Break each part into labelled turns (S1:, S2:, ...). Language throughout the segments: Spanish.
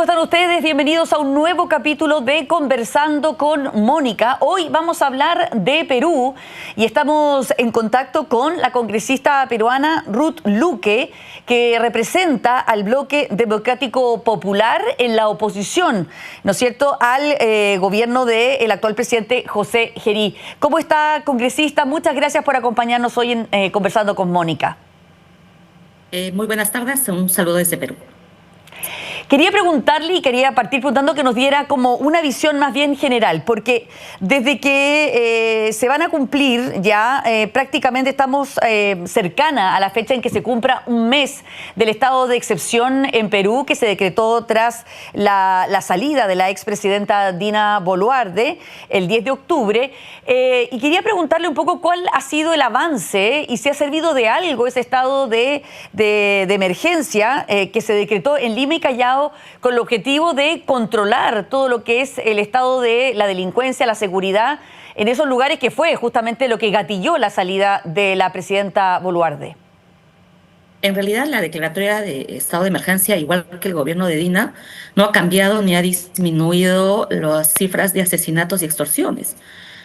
S1: ¿Cómo están ustedes? Bienvenidos a un nuevo capítulo de Conversando con Mónica. Hoy vamos a hablar de Perú y estamos en contacto con la congresista peruana Ruth Luque, que representa al Bloque Democrático Popular en la oposición, ¿no es cierto?, al gobierno del actual presidente José Gerí. ¿Cómo está, congresista? Muchas gracias por acompañarnos hoy en Conversando con Mónica.
S2: Muy buenas tardes, un saludo desde Perú.
S1: Quería preguntarle y quería partir preguntando que nos diera como una visión más bien general, porque desde que se van a cumplir ya, prácticamente estamos cercana a la fecha en que se cumpla un mes del estado de excepción en Perú, que se decretó tras la salida de la expresidenta Dina Boluarte el 10 de octubre. Y quería preguntarle un poco cuál ha sido el avance y si ha servido de algo ese estado de emergencia que se decretó en Lima y Callao, con el objetivo de controlar todo lo que es el estado de la delincuencia, la seguridad en esos lugares, que fue justamente lo que gatilló la salida de la presidenta Boluarte.
S2: En realidad, la declaratoria de estado de emergencia, igual que el gobierno de Dina, no ha cambiado ni ha disminuido las cifras de asesinatos y extorsiones.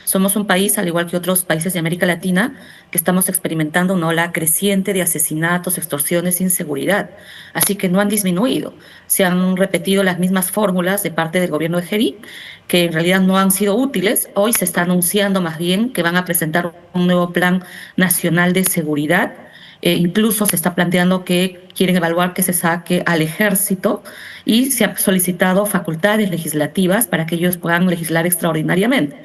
S2: Somos un país, al igual que otros países de América Latina, que estamos experimentando una ola creciente de asesinatos, extorsiones, inseguridad. Así que no han disminuido. Se han repetido las mismas fórmulas de parte del gobierno de Gerí, que en realidad no han sido útiles. Hoy se está anunciando más bien que van a presentar un nuevo plan nacional de seguridad. Incluso se está planteando que quieren evaluar que se saque al ejército y se han solicitado facultades legislativas para que ellos puedan legislar extraordinariamente.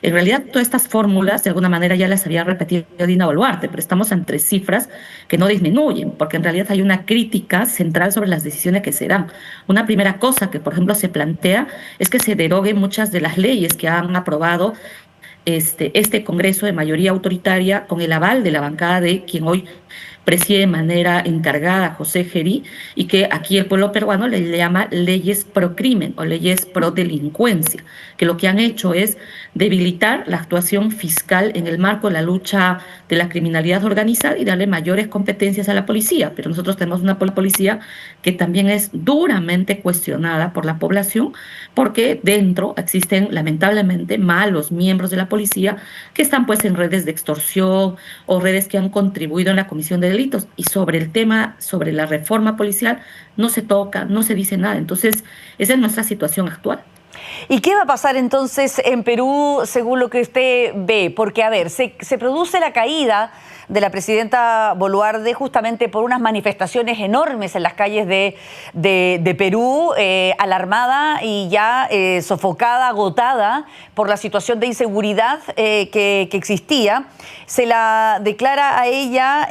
S2: En realidad, todas estas fórmulas, de alguna manera, ya las había repetido Dina Boluarte, pero estamos ante cifras que no disminuyen, porque en realidad hay una crítica central sobre las decisiones que se dan. Una primera cosa que, por ejemplo, se plantea es que se deroguen muchas de las leyes que han aprobado este Congreso de mayoría autoritaria con el aval de la bancada de quien hoy preside de manera encargada José Gerí, y que aquí el pueblo peruano le llama leyes pro crimen o leyes pro delincuencia, que lo que han hecho es debilitar la actuación fiscal en el marco de la lucha de la criminalidad organizada y darle mayores competencias a la policía. Pero nosotros tenemos una policía que también es duramente cuestionada por la población, porque dentro existen lamentablemente malos miembros de la policía que están pues en redes de extorsión o redes que han contribuido en la comisión de delitos, y sobre el tema, sobre la reforma policial, no se toca, no se dice nada. Entonces, esa es nuestra situación actual.
S1: ¿Y qué va a pasar entonces en Perú según lo que usted ve? Porque, a ver, se produce la caída de la presidenta Boluarte justamente por unas manifestaciones enormes en las calles de Perú, alarmada y ya sofocada, agotada por la situación de inseguridad que existía. Se la declara a ella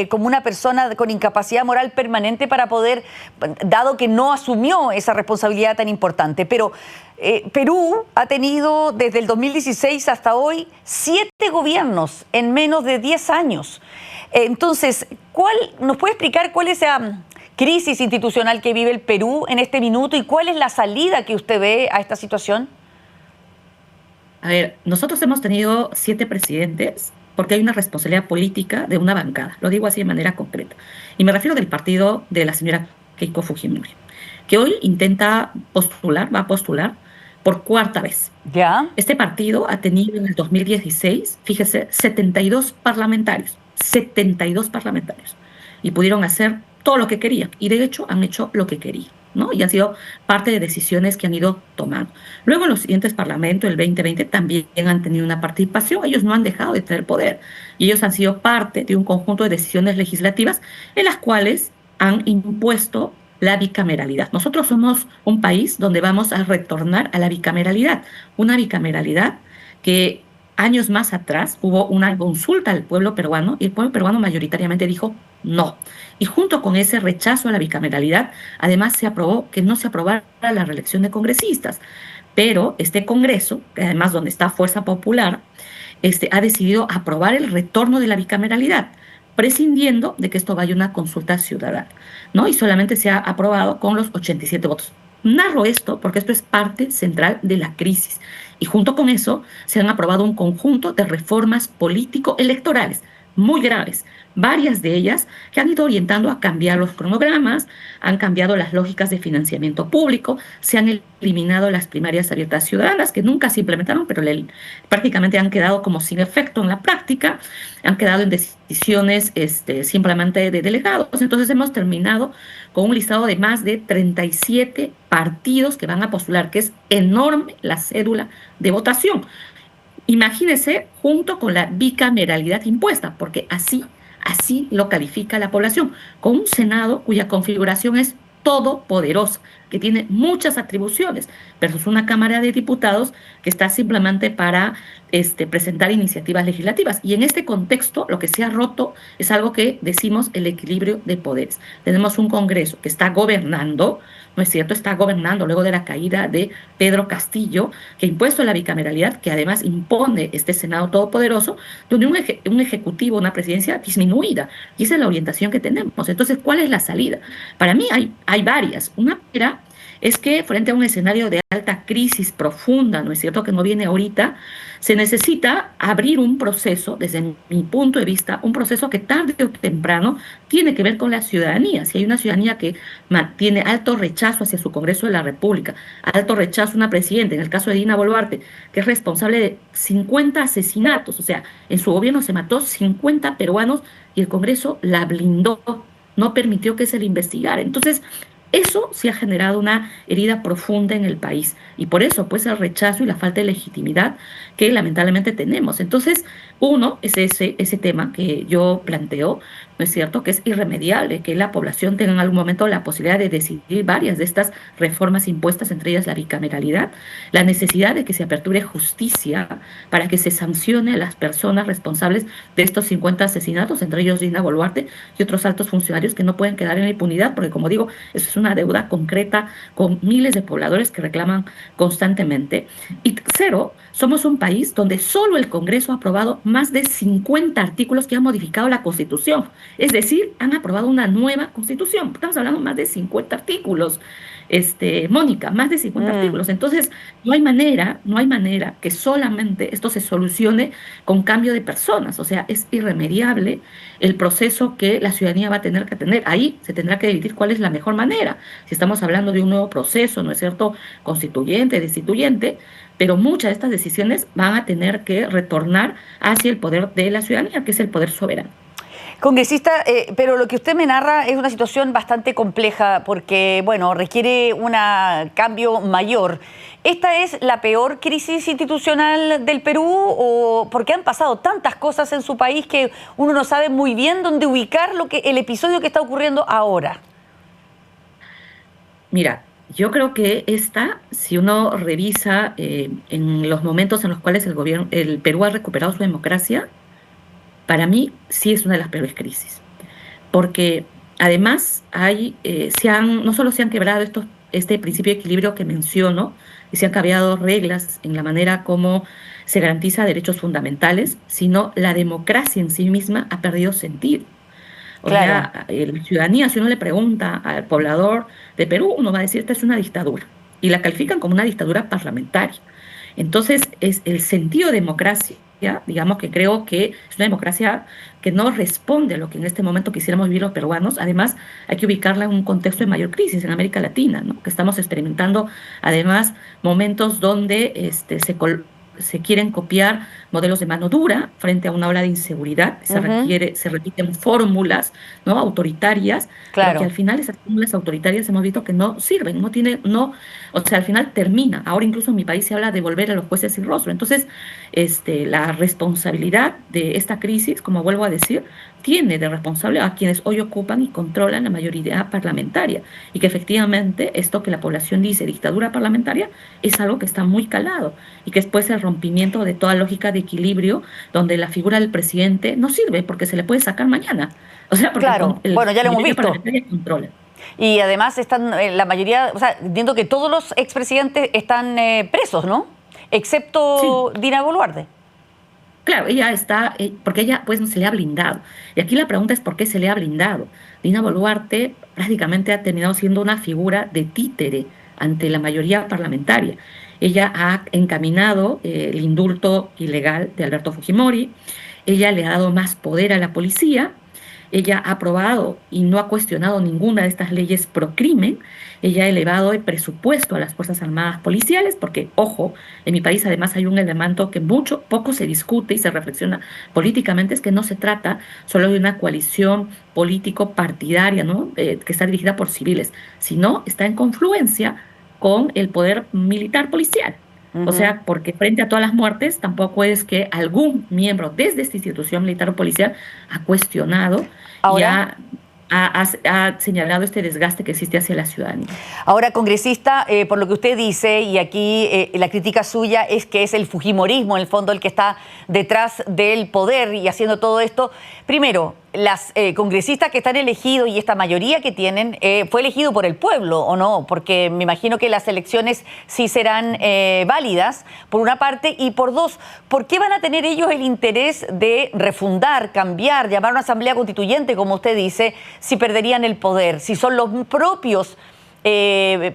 S1: como una persona con incapacidad moral permanente para poder, dado que no asumió esa responsabilidad tan importante. Pero Perú ha tenido desde el 2016 hasta hoy 7 gobiernos en menos de 10 años. Entonces, ¿nos puede explicar cuál es esa crisis institucional que vive el Perú en este minuto y cuál es la salida que usted ve a esta situación?
S2: A ver, nosotros hemos tenido 7 presidentes porque hay una responsabilidad política de una bancada. Lo digo así de manera concreta. Y me refiero del partido de la señora Keiko Fujimori, que hoy intenta postular, va a postular por cuarta vez.
S1: ¿Ya?
S2: Este partido ha tenido en el 2016, fíjese, 72 parlamentarios, y pudieron hacer todo lo que querían, y de hecho han hecho lo que querían, ¿no? Y han sido parte de decisiones que han ido tomando. Luego en los siguientes parlamentos, el 2020, también han tenido una participación. Ellos no han dejado de tener poder, y ellos han sido parte de un conjunto de decisiones legislativas en las cuales han impuesto la bicameralidad. Nosotros somos un país donde vamos a retornar a la bicameralidad, una bicameralidad que años más atrás hubo una consulta al pueblo peruano y el pueblo peruano mayoritariamente dijo no. Y junto con ese rechazo a la bicameralidad, además se aprobó que no se aprobara la reelección de congresistas. Pero este Congreso, que además donde está Fuerza Popular, ha decidido aprobar el retorno de la bicameralidad, prescindiendo de que esto vaya a una consulta ciudadana, ¿no? Y solamente se ha aprobado con los 87 votos. Narro esto porque esto es parte central de la crisis. Y junto con eso se han aprobado un conjunto de reformas político-electorales muy graves, varias de ellas que han ido orientando a cambiar los cronogramas, han cambiado las lógicas de financiamiento público, se han eliminado las primarias abiertas ciudadanas, que nunca se implementaron, pero prácticamente han quedado como sin efecto en la práctica, han quedado en decisiones simplemente de delegados. Entonces hemos terminado con un listado de más de 37 partidos que van a postular, que es enorme la cédula de votación. Imagínese junto con la bicameralidad impuesta, porque así lo califica la población, con un Senado cuya configuración es todopoderosa, que tiene muchas atribuciones, versus una Cámara de Diputados que está simplemente para presentar iniciativas legislativas. Y en este contexto, lo que se ha roto es algo que decimos el equilibrio de poderes. Tenemos un Congreso que está gobernando, ¿no es cierto? Está gobernando luego de la caída de Pedro Castillo, que ha impuesto la bicameralidad, que además impone este Senado todopoderoso, donde un ejecutivo, una presidencia disminuida. Y esa es la orientación que tenemos. Entonces, ¿cuál es la salida? Para mí hay varias. Una era es que frente a un escenario de alta crisis profunda, ¿no es cierto?, que no viene ahorita, se necesita abrir un proceso, desde mi punto de vista, un proceso que tarde o temprano tiene que ver con la ciudadanía. Si hay una ciudadanía que tiene alto rechazo hacia su Congreso de la República, alto rechazo a una presidenta, en el caso de Dina Boluarte, que es responsable de 50 asesinatos, o sea, en su gobierno se mató 50 peruanos y el Congreso la blindó, no permitió que se le investigara. Entonces, eso sí ha generado una herida profunda en el país y por eso pues el rechazo y la falta de legitimidad que lamentablemente tenemos. Entonces, uno es ese tema que yo planteo, ¿no es cierto?, que es irremediable, que la población tenga en algún momento la posibilidad de decidir varias de estas reformas impuestas, entre ellas la bicameralidad, la necesidad de que se aperture justicia para que se sancione a las personas responsables de estos 50 asesinatos, entre ellos Dina Boluarte y otros altos funcionarios que no pueden quedar en la impunidad, porque como digo, eso es una deuda concreta con miles de pobladores que reclaman constantemente. Y tercero, somos un país donde solo el Congreso ha aprobado más de 50 artículos que han modificado la Constitución. Es decir, han aprobado una nueva Constitución. Estamos hablando de más de 50 artículos. Mónica, más de 50 artículos. Entonces, no hay manera que solamente esto se solucione con cambio de personas. O sea, es irremediable el proceso que la ciudadanía va a tener que tener. Ahí se tendrá que decidir cuál es la mejor manera. Si estamos hablando de un nuevo proceso, ¿no es cierto?, constituyente, destituyente, pero muchas de estas decisiones van a tener que retornar hacia el poder de la ciudadanía, que es el poder soberano.
S1: Congresista, pero lo que usted me narra es una situación bastante compleja porque, bueno, requiere un cambio mayor. ¿Esta es la peor crisis institucional del Perú o porque han pasado tantas cosas en su país que uno no sabe muy bien dónde ubicar el episodio que está ocurriendo ahora?
S2: Mira, yo creo que si uno revisa en los momentos en los cuales el Perú ha recuperado su democracia, para mí sí es una de las peores crisis, porque además no solo se han quebrado este principio de equilibrio que menciono, y se han cambiado reglas en la manera como se garantiza derechos fundamentales, sino la democracia en sí misma ha perdido sentido. O
S1: Claro.
S2: sea, la ciudadanía, si uno le pregunta al poblador de Perú, uno va a decir, esta es una dictadura, y la califican como una dictadura parlamentaria. Entonces, es el sentido de democracia, digamos, que creo que es una democracia que no responde a lo que en este momento quisiéramos vivir los peruanos. Además, hay que ubicarla en un contexto de mayor crisis en América Latina, ¿no?, que estamos experimentando además momentos donde se quieren copiar modelos de mano dura frente a una ola de inseguridad. Se repiten fórmulas, ¿no?, autoritarias,
S1: Claro.
S2: pero que al final esas fórmulas autoritarias hemos visto que no sirven, o sea, al final termina. Ahora incluso en mi país se habla de volver a los jueces sin rostro. Entonces, la responsabilidad de esta crisis, como vuelvo a decir, tiene de responsable a quienes hoy ocupan y controlan la mayoría parlamentaria, y que efectivamente esto que la población dice, dictadura parlamentaria, es algo que está muy calado, y que después el rompimiento de toda lógica de equilibrio, donde la figura del presidente no sirve porque se le puede sacar mañana. O sea, porque
S1: Claro, bueno, ya lo hemos visto.
S2: Controla.
S1: Y además están la mayoría, o sea, entiendo que todos los expresidentes están presos, ¿no? Excepto
S2: Sí.
S1: Dina Boluarte.
S2: Claro, ella está, porque ella pues se le ha blindado. Y aquí la pregunta es por qué se le ha blindado. Dina Boluarte prácticamente ha terminado siendo una figura de títere ante la mayoría parlamentaria. Ella ha encaminado el indulto ilegal de Alberto Fujimori. ella le ha dado más poder a la policía, ella ha aprobado y no ha cuestionado ninguna de estas leyes pro crimen. Ella ha elevado el presupuesto a las Fuerzas Armadas policiales, porque, ojo, en mi país además hay un elemento que poco se discute y se reflexiona políticamente, es que no se trata solo de una coalición político-partidaria, ¿no? Que está dirigida por civiles, sino está en confluencia con el poder militar policial. O sea, porque frente a todas las muertes, tampoco es que algún miembro desde esta institución militar o policial ha cuestionado y
S1: Ahora,
S2: ha señalado este desgaste que existe hacia la ciudadanía.
S1: Ahora, congresista, por lo que usted dice, y aquí la crítica suya es que es el fujimorismo, en el fondo, el que está detrás del poder y haciendo todo esto. Primero, las congresistas que están elegidos y esta mayoría que tienen, ¿fue elegido por el pueblo o no? Porque me imagino que las elecciones sí serán válidas, por una parte, y por dos, ¿por qué van a tener ellos el interés de refundar, cambiar, llamar a una asamblea constituyente, como usted dice, si perderían el poder? Si son los propios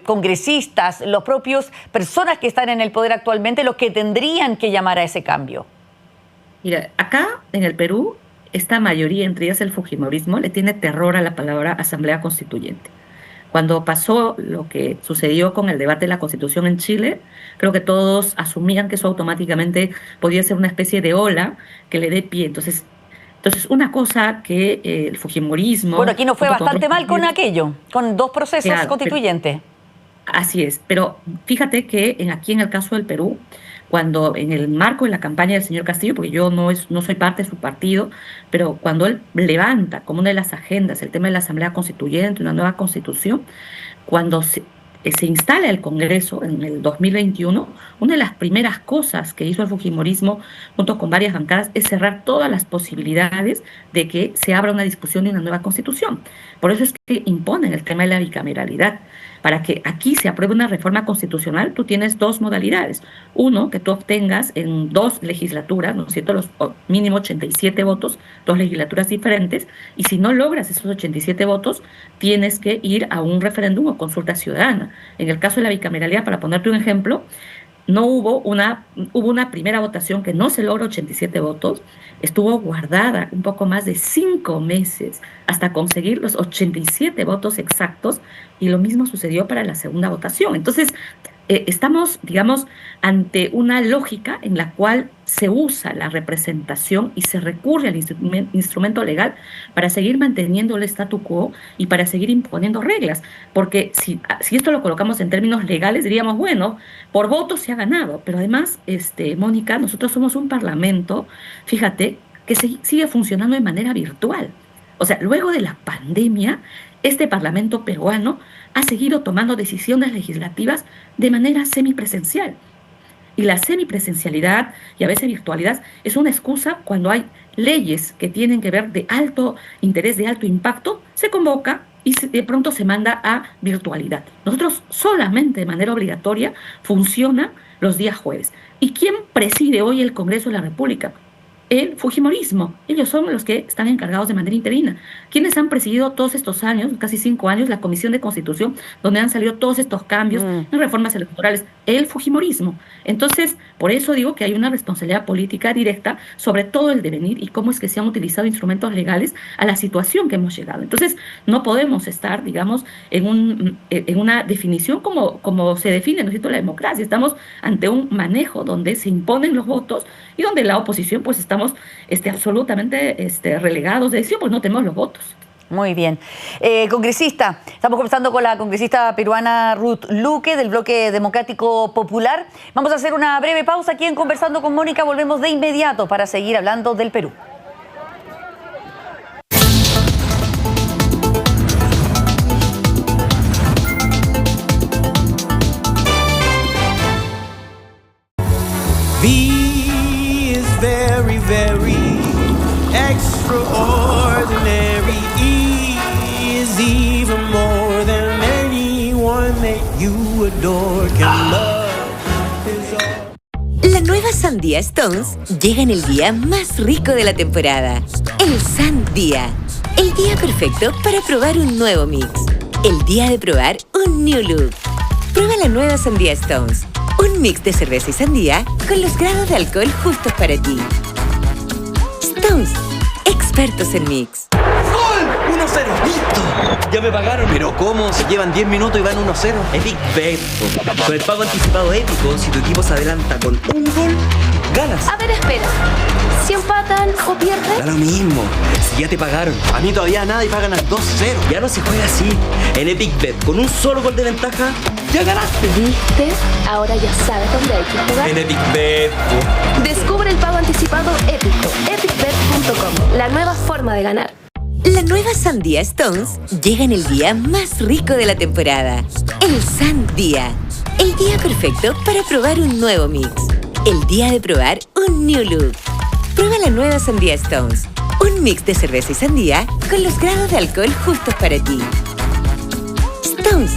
S1: congresistas, los propios personas que están en el poder actualmente los que tendrían que llamar a ese cambio.
S2: Mira, acá en el Perú, esta mayoría, entre ellas el fujimorismo, le tiene terror a la palabra asamblea constituyente. Cuando pasó lo que sucedió con el debate de la Constitución en Chile, creo que todos asumían que eso automáticamente podía ser una especie de ola que le dé pie. Entonces una cosa que el fujimorismo...
S1: Bueno, aquí nos fue bastante mal con aquello, con dos procesos
S2: claro,
S1: constituyentes.
S2: Así es, pero fíjate que aquí en el caso del Perú, cuando en el marco de la campaña del señor Castillo, porque yo no soy parte de su partido, pero cuando él levanta como una de las agendas el tema de la Asamblea Constituyente, una nueva constitución, cuando se instala el Congreso en el 2021, una de las primeras cosas que hizo el fujimorismo junto con varias bancadas es cerrar todas las posibilidades de que se abra una discusión de una nueva constitución. Por eso es que imponen el tema de la bicameralidad. Para que aquí se apruebe una reforma constitucional, tú tienes dos modalidades. Uno, que tú obtengas en dos legislaturas, ¿no es cierto?, los mínimo 87 votos, dos legislaturas diferentes, y si no logras esos 87 votos, tienes que ir a un referéndum o consulta ciudadana. En el caso de la bicameralidad, para ponerte un ejemplo, no hubo una primera votación que no se logra 87 votos, estuvo guardada un poco más de 5 meses hasta conseguir los 87 votos exactos, y lo mismo sucedió para la segunda votación. Entonces, estamos, digamos, ante una lógica en la cual se usa la representación y se recurre al instrumento legal para seguir manteniendo el statu quo y para seguir imponiendo reglas. Porque si esto lo colocamos en términos legales, diríamos, bueno, por voto se ha ganado. Pero además, Mónica, nosotros somos un parlamento, fíjate, que sigue funcionando de manera virtual. O sea, luego de la pandemia, este parlamento peruano ha seguido tomando decisiones legislativas de manera semipresencial. Y la semipresencialidad y a veces virtualidad es una excusa cuando hay leyes que tienen que ver de alto interés, de alto impacto, se convoca y de pronto se manda a virtualidad. Nosotros solamente de manera obligatoria funciona los días jueves. ¿Y quién preside hoy el Congreso de la República? El fujimorismo. Ellos son los que están encargados de manera interina. ¿Quiénes han presidido todos estos años, casi 5 años, la Comisión de Constitución, donde han salido todos estos cambios en reformas electorales? El fujimorismo. Entonces, por eso digo que hay una responsabilidad política directa sobre todo el devenir y cómo es que se han utilizado instrumentos legales a la situación que hemos llegado. Entonces, no podemos estar, digamos, en una definición como se define, ¿no es cierto?, la democracia. Estamos ante un manejo donde se imponen los votos y donde la oposición, pues, estamos absolutamente relegados de decir, pues no tenemos los votos.
S1: Muy bien. Congresista, estamos conversando con la congresista peruana Ruth Luque del Bloque Democrático Popular. Vamos a hacer una breve pausa aquí en Conversando con Mónica. Volvemos de inmediato para seguir hablando del Perú.
S3: Very, very extraordinary. E is even more than anyone that you adore can love.
S4: La nueva sandía Stones llega en el día más rico de la temporada, el Sandía. El día perfecto para probar un nuevo mix. El día de probar un new look. Prueba la nueva sandía Stones. Un mix de cerveza y sandía con los grados de alcohol justos para ti. Stones, expertos en mix.
S5: ¡Gol! 1-0. ¡Listo! Ya me pagaron. ¿Pero cómo? Se llevan 10 minutos y van 1-0. Epic Bet. Con el pago anticipado épico, si tu equipo se adelanta con un gol, ganas.
S6: A ver, espera. Si empatan o
S5: Da
S6: pierden,
S5: lo mismo. Si ya te pagaron. A mí todavía nada y pagan al 2-0. Ya no se juega así. En Epic Bet, con un solo gol de ventaja, ya ganaste.
S6: ¿viste? Ahora ya sabes dónde hay que jugar.
S5: En Epic Bet.
S6: Descubre el pago anticipado épico. epicbet.com. La nueva forma de ganar.
S4: La nueva sandía Stones llega en el día más rico de la temporada, el Sandía. El día perfecto para probar un nuevo mix. El día de probar un new look. Prueba la nueva sandía Stones, un mix de cerveza y sandía con los grados de alcohol justos para ti. Stones,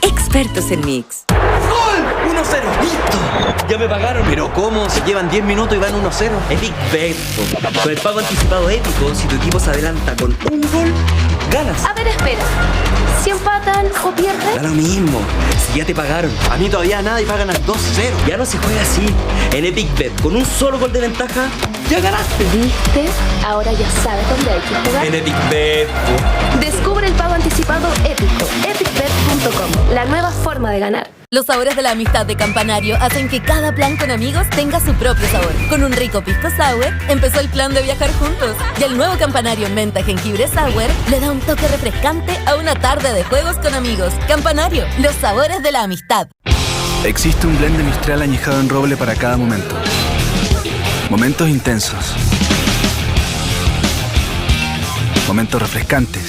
S4: expertos en mix.
S5: ¡Gol! 1-0. ¡Listo! Ya me pagaron. ¿Pero cómo? Se llevan 10 minutos y van 1-0. Epic Bet. Con el pago anticipado épico, si tu equipo se adelanta con un gol, ganas.
S6: A ver, espera. Si empatan o
S5: Da
S6: pierden,
S5: lo mismo. Si ya te pagaron. A mí todavía nada y pagan al 2-0. Ya no se juega así. En Epic Bet, con un solo gol de ventaja, ya ganaste.
S6: ¿viste? Ahora ya sabes dónde hay que jugar.
S5: En Epic Bet.
S6: Descubre el pago anticipado épico. epicbet.com. La nueva forma de ganar.
S7: Los sabores de la amistad de Campanario hacen que cada plan con amigos tenga su propio sabor. Con un rico pisco sour, empezó el plan de viajar juntos. Y el nuevo Campanario menta jengibre sour le da un toque refrescante a una tarde de juegos con amigos. Campanario, los sabores de la amistad.
S8: Existe un blend de Mistral añejado en roble para cada momento. Momentos intensos. Momentos refrescantes.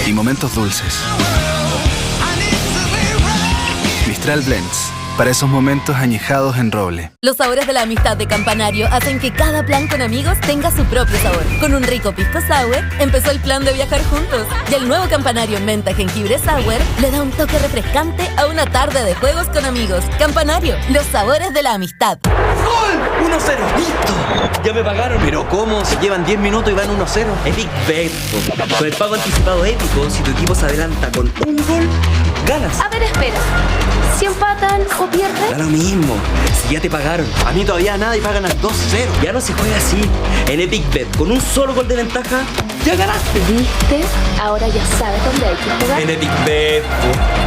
S8: Y momentos dulces. Mistral Blends, para esos momentos añejados en roble.
S7: Los sabores de la amistad de Campanario hacen que cada plan con amigos tenga su propio sabor. Con un rico pisco sour, empezó el plan de viajar juntos. Y el nuevo Campanario menta jengibre sour le da un toque refrescante a una tarde de juegos con amigos. Campanario, los sabores de la amistad.
S5: ¡Gol! 1-0. ¡Listo! Ya me pagaron. ¿Pero cómo? Se llevan 10 minutos y van 1-0. Epic Bet. Con el pago anticipado épico, si tu equipo se adelanta con un gol, ganas.
S6: A ver, espera. Si empatan o
S5: Da
S6: pierden,
S5: lo mismo. Si ya te pagaron. A mí todavía nada y pagan al 2-0. Ya no se juega así. En Epic Bet, con un solo gol de ventaja, ya ganaste.
S6: ¿viste? Ahora ya sabes dónde hay que jugar.
S5: En Epic Bet.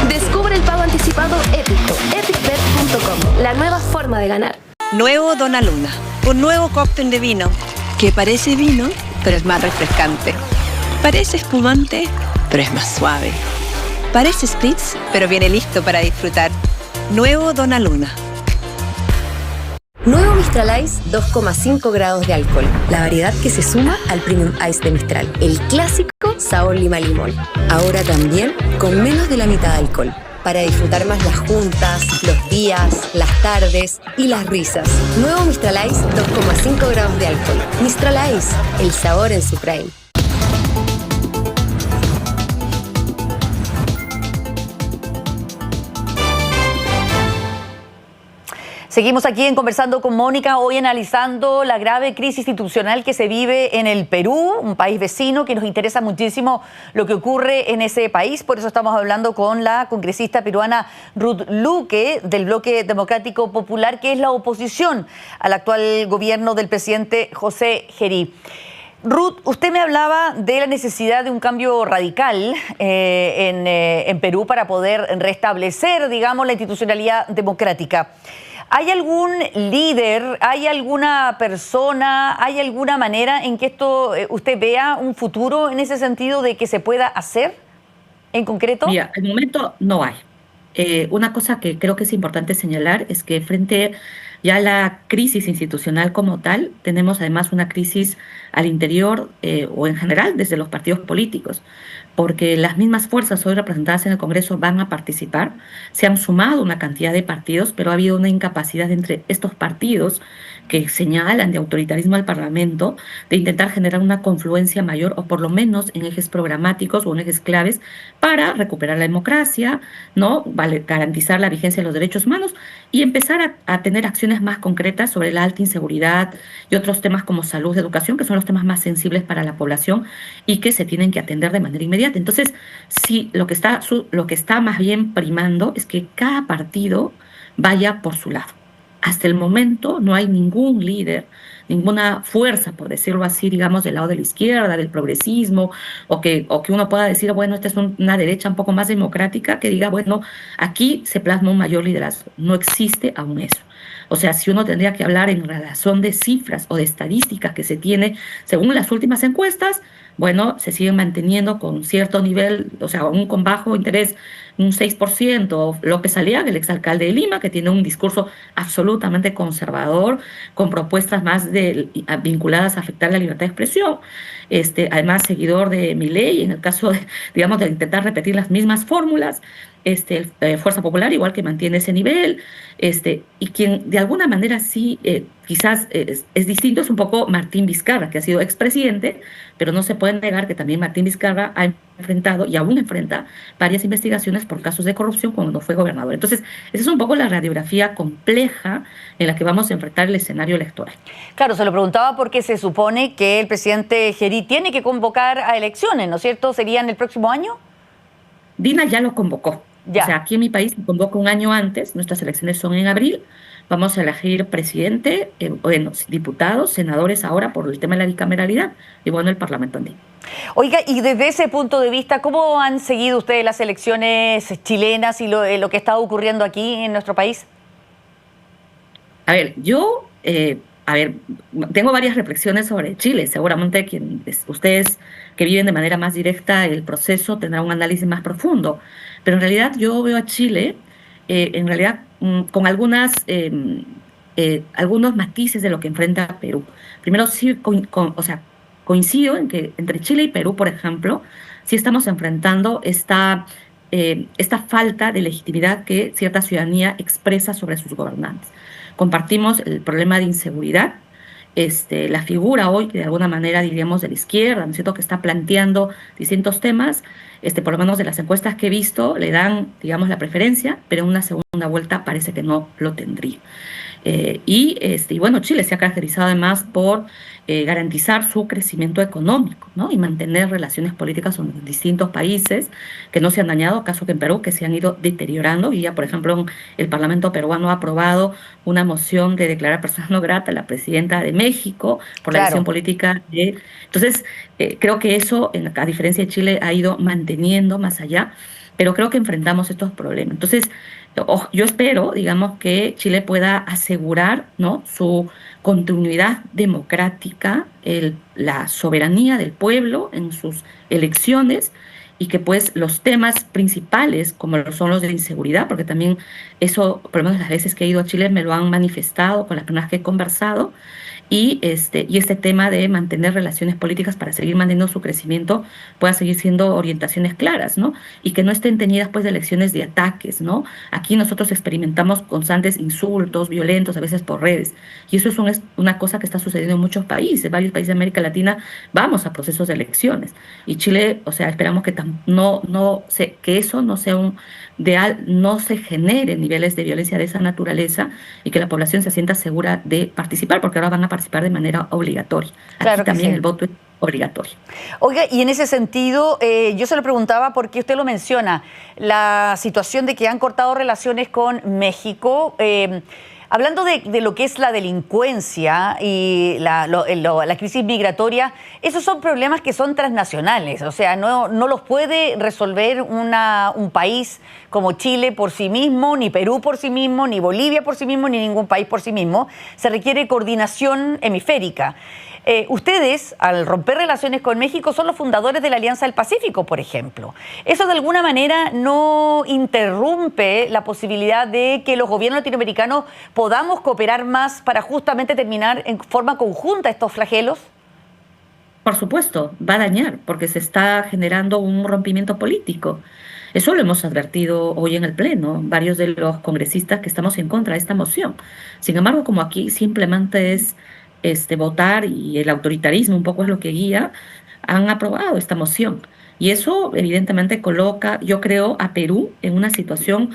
S6: Descubre el pago anticipado épico. epicbet.com. La nueva forma de ganar.
S9: Nuevo Dona Luna, un nuevo cóctel de vino que parece vino, pero es más refrescante. Parece espumante, pero es más suave. Parece spritz, pero viene listo para disfrutar. Nuevo Dona Luna.
S10: Nuevo Mistral Ice 2,5 grados de alcohol. La variedad que se suma al Premium Ice de Mistral. El clásico sabor lima-limón. Ahora también con menos de la mitad de alcohol. Para disfrutar más las juntas, los días, las tardes y las risas. Nuevo Mistral Ice 2,5 grados de alcohol. Mistral Ice, el sabor en su prime.
S1: Seguimos aquí en Conversando con Mónica, hoy analizando la grave crisis institucional que se vive en el Perú, un país vecino que nos interesa muchísimo lo que ocurre en ese país. Por eso estamos hablando con la congresista peruana Ruth Luque, del Bloque Democrático Popular, que es la oposición al actual gobierno del presidente José Gerí. Ruth, usted me hablaba de la necesidad de un cambio radical en Perú para poder restablecer, digamos, la institucionalidad democrática. ¿Hay algún líder, hay alguna persona, hay alguna manera en que esto usted vea un futuro en ese sentido de que se pueda hacer en concreto?
S2: Mira, al momento no hay. Una cosa que creo que es importante señalar es que frente ya a la crisis institucional como tal, tenemos además una crisis al interior o en general desde los partidos políticos, porque las mismas fuerzas hoy representadas en el Congreso van a participar. Se han sumado una cantidad de partidos, pero ha habido una incapacidad entre estos partidos que señalan de autoritarismo al Parlamento, de intentar generar una confluencia mayor, o por lo menos en ejes programáticos o en ejes claves, para recuperar la democracia, ¿no? Garantizar la vigencia de los derechos humanos y empezar a tener acciones más concretas sobre la alta inseguridad y otros temas como salud, educación, que son los temas más sensibles para la población y que se tienen que atender de manera inmediata. Entonces, sí, lo que está más bien primando es que cada partido vaya por su lado. hasta el momento no hay ningún líder, ninguna fuerza, por decirlo así, digamos, del lado de la izquierda, del progresismo, o que uno pueda decir, bueno, esta es una derecha un poco más democrática, que diga, bueno, aquí se plasma un mayor liderazgo. No existe aún eso. O sea, si uno tendría que hablar en relación de cifras o de estadísticas que se tiene según las últimas encuestas, bueno, se siguen manteniendo con cierto nivel, o sea, aún con bajo interés, un 6%. López Aliaga, el exalcalde de Lima, que tiene un discurso absolutamente conservador, con propuestas más vinculadas a afectar la libertad de expresión. Además, seguidor de Milei, en el caso, digamos, de intentar repetir las mismas fórmulas. Fuerza Popular igual que mantiene ese nivel, y quien de alguna manera sí quizás es distinto es un poco Martín Vizcarra, que ha sido expresidente, pero no se puede negar que también Martín Vizcarra ha enfrentado y aún enfrenta varias investigaciones por casos de corrupción cuando fue gobernador. Entonces, esa es un poco la radiografía compleja en la que vamos a enfrentar el escenario electoral.
S1: Claro, se lo preguntaba porque se supone que el presidente Gerí tiene que convocar a elecciones, ¿no es cierto? ¿Serían el próximo año?
S2: Dina ya lo convocó.
S1: Ya.
S2: O sea, aquí en mi país se convoca un año antes, nuestras elecciones son en abril, vamos a elegir presidente, diputados, senadores ahora por el tema de la bicameralidad y bueno, el Parlamento andino.
S1: Oiga, y desde ese punto de vista, ¿cómo han seguido ustedes las elecciones chilenas y lo que está ocurriendo aquí en nuestro país?
S2: A ver, yo tengo varias reflexiones sobre Chile. Seguramente ustedes que viven de manera más directa el proceso tendrán un análisis más profundo. Pero en realidad yo veo a Chile, con algunos matices de lo que enfrenta Perú. Primero, sí, coincido en que entre Chile y Perú, por ejemplo, sí estamos enfrentando esta falta de legitimidad que cierta ciudadanía expresa sobre sus gobernantes. Compartimos el problema de inseguridad, la figura hoy, que de alguna manera diríamos de la izquierda, ¿no es cierto?, que está planteando distintos temas, por lo menos de las encuestas que he visto, le dan, digamos, la preferencia, pero en una segunda vuelta parece que no lo tendría. Y bueno, Chile se ha caracterizado además por garantizar su crecimiento económico, ¿no? Y mantener relaciones políticas con distintos países que no se han dañado, caso que en Perú, que se han ido deteriorando. Y ya, por ejemplo, el Parlamento peruano ha aprobado una moción de declarar persona no grata a la presidenta de México por la decisión política de... Entonces, creo que eso, a diferencia de Chile, ha ido manteniendo más allá, pero creo que enfrentamos estos problemas. Entonces, yo espero, digamos, que Chile pueda asegurar, ¿no?, su continuidad democrática, la soberanía del pueblo en sus elecciones, y que pues los temas principales, como son los de inseguridad, porque también eso, por lo menos las veces que he ido a Chile me lo han manifestado con las personas que he conversado, y este tema de mantener relaciones políticas para seguir manteniendo su crecimiento pueda seguir siendo orientaciones claras, ¿no? Y que no estén teñidas pues de elecciones de ataques, ¿no? Aquí nosotros experimentamos constantes insultos violentos, a veces por redes, y eso es una cosa que está sucediendo en muchos países, varios países de América Latina vamos a procesos de elecciones, y Chile, o sea, esperamos que que eso no sea no se genere niveles de violencia de esa naturaleza y que la población se sienta segura de participar, porque ahora van a participar de manera obligatoria.
S1: Claro,
S2: aquí también
S1: sí.
S2: El voto es obligatorio.
S1: Oiga, y en ese sentido, yo se lo preguntaba porque usted lo menciona, la situación de que han cortado relaciones con México. Hablando de lo que es la delincuencia y la crisis migratoria, esos son problemas que son transnacionales, o sea, no los puede resolver un país como Chile por sí mismo, ni Perú por sí mismo, ni Bolivia por sí mismo, ni ningún país por sí mismo. Se requiere coordinación hemisférica. Ustedes, al romper relaciones con México, son los fundadores de la Alianza del Pacífico, por ejemplo. ¿Eso de alguna manera no interrumpe la posibilidad de que los gobiernos latinoamericanos podamos cooperar más para justamente terminar en forma conjunta estos flagelos?
S2: Por supuesto, va a dañar, porque se está generando un rompimiento político. Eso lo hemos advertido hoy en el Pleno, varios de los congresistas que estamos en contra de esta moción. Sin embargo, como aquí simplemente es votar y el autoritarismo un poco es lo que guía, han aprobado esta moción. Y eso evidentemente coloca, yo creo, a Perú en una situación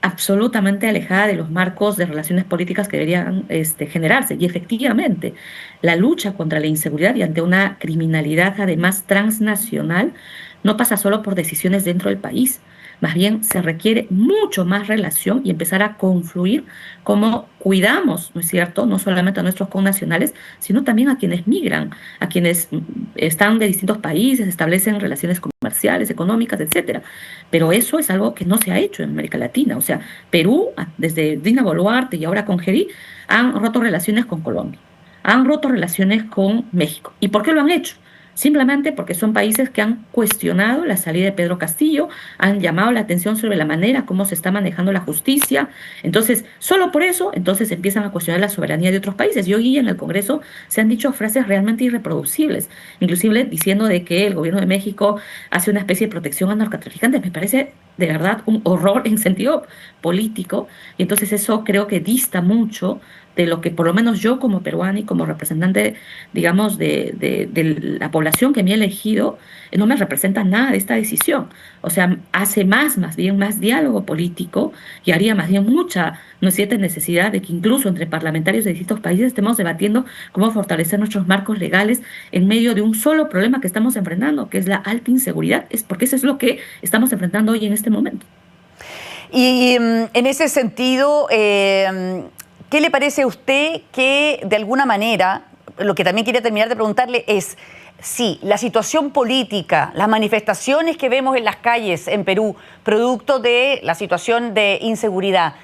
S2: absolutamente alejada de los marcos de relaciones políticas que deberían generarse. Y efectivamente, la lucha contra la inseguridad y ante una criminalidad además transnacional no pasa solo por decisiones dentro del país. Más bien se requiere mucho más relación y empezar a confluir cómo cuidamos, ¿no es cierto?, no solamente a nuestros connacionales, sino también a quienes migran, a quienes están de distintos países, establecen relaciones comerciales, económicas, etcétera. Pero eso es algo que no se ha hecho en América Latina. O sea, Perú, desde Dina Boluarte y ahora con Geri, han roto relaciones con Colombia, han roto relaciones con México. ¿Y por qué lo han hecho? Simplemente porque son países que han cuestionado la salida de Pedro Castillo, han llamado la atención sobre la manera como se está manejando la justicia. Entonces, solo por eso, entonces empiezan a cuestionar la soberanía de otros países. Y hoy en el Congreso se han dicho frases realmente irreproducibles, inclusive diciendo de que el gobierno de México hace una especie de protección a narcotraficantes. Me parece de verdad un horror en sentido político, y entonces eso creo que dista mucho de lo que por lo menos yo como peruana y como representante, digamos, de la población que me ha elegido, no me representa nada de esta decisión. O sea, hace más bien más diálogo político y haría más bien mucha, no es cierta, necesidad de que incluso entre parlamentarios de distintos países estemos debatiendo cómo fortalecer nuestros marcos legales en medio de un solo problema que estamos enfrentando, que es la alta inseguridad, porque eso es lo que estamos enfrentando hoy en este momento.
S1: Y en ese sentido, ¿qué le parece a usted que de alguna manera, lo que también quería terminar de preguntarle es, si la situación política, las manifestaciones que vemos en las calles en Perú, producto de la situación de inseguridad,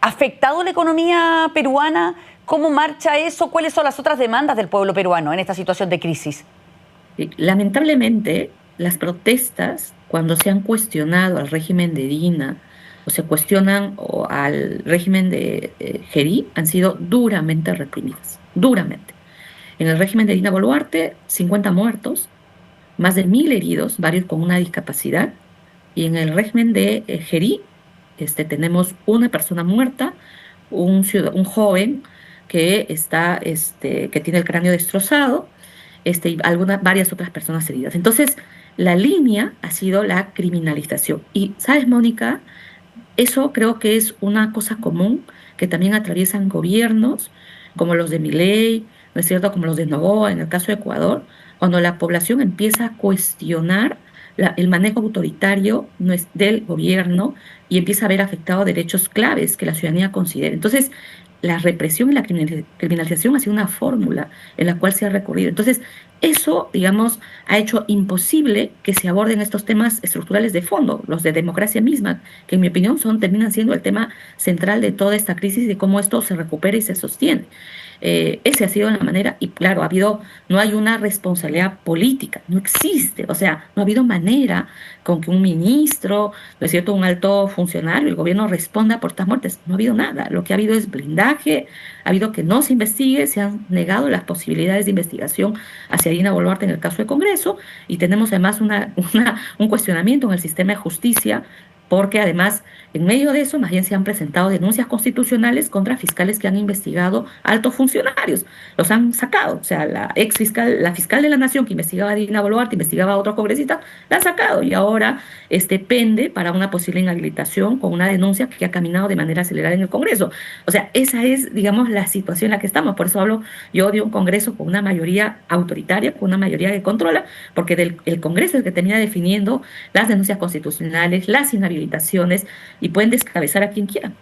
S1: ¿ha afectado la economía peruana? ¿Cómo marcha eso? ¿Cuáles son las otras demandas del pueblo peruano en esta situación de crisis?
S2: Lamentablemente, las protestas, cuando se han cuestionado al régimen de Dina o se cuestionan al régimen de Geri, han sido duramente reprimidas, duramente. En el régimen de Dina Boluarte, 50 muertos, más de 1000 heridos, varios con una discapacidad, y en el régimen de Geri tenemos una persona muerta, un joven que tiene el cráneo destrozado, y varias otras personas heridas. Entonces, la línea ha sido la criminalización. Y, ¿sabes, Mónica? Eso creo que es una cosa común que también atraviesan gobiernos como los de Milei, ¿no es cierto?, como los de Noboa, en el caso de Ecuador, cuando la población empieza a cuestionar el manejo autoritario del gobierno y empieza a ver afectados derechos claves que la ciudadanía considera. Entonces, la represión y la criminalización ha sido una fórmula en la cual se ha recurrido. Entonces, eso, digamos, ha hecho imposible que se aborden estos temas estructurales de fondo, los de democracia misma, que en mi opinión terminan siendo el tema central de toda esta crisis y de cómo esto se recupera y se sostiene. Esa ha sido la manera, y claro, no hay una responsabilidad política, no existe, o sea, no ha habido manera con que un ministro, ¿no es cierto?, un alto funcionario, el gobierno responda por estas muertes. No ha habido nada, lo que ha habido es blindaje, ha habido que no se investigue, se han negado las posibilidades de investigación hacia Dina Boluarte en el caso del Congreso, y tenemos además un cuestionamiento en el sistema de justicia, porque además, en medio de eso, más bien se han presentado denuncias constitucionales contra fiscales que han investigado altos funcionarios. Los han sacado. O sea, la fiscal de la Nación que investigaba a Dina Boluarte, investigaba a otro congresista, la ha sacado. Y ahora pende para una posible inhabilitación con una denuncia que ha caminado de manera acelerada en el Congreso. O sea, esa es, digamos, la situación en la que estamos. Por eso hablo yo de un Congreso con una mayoría autoritaria, con una mayoría que controla, porque el Congreso es el que termina definiendo las denuncias constitucionales, las inhabilitaciones, y pueden descabezar a quien quieran.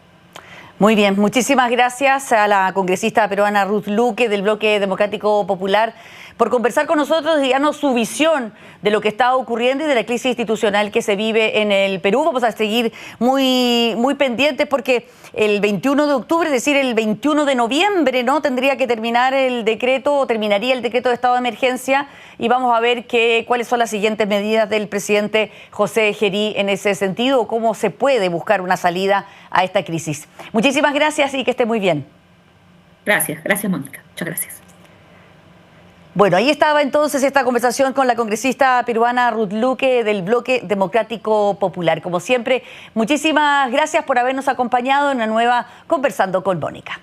S1: Muy bien, muchísimas gracias a la congresista peruana Ruth Luque del Bloque Democrático Popular por conversar con nosotros y darnos su visión de lo que está ocurriendo y de la crisis institucional que se vive en el Perú. Vamos a seguir muy pendientes porque el 21 de octubre, es decir, el 21 de noviembre, ¿no?, tendría que terminaría el decreto de estado de emergencia, y vamos a ver cuáles son las siguientes medidas del presidente José Geri en ese sentido, o cómo se puede buscar una salida a esta crisis. Muchísimas gracias y que esté muy bien.
S2: Gracias, Mónica. Muchas gracias.
S1: Bueno, ahí estaba entonces esta conversación con la congresista peruana Ruth Luque del Bloque Democrático Popular. Como siempre, muchísimas gracias por habernos acompañado en una nueva Conversando con Mónica.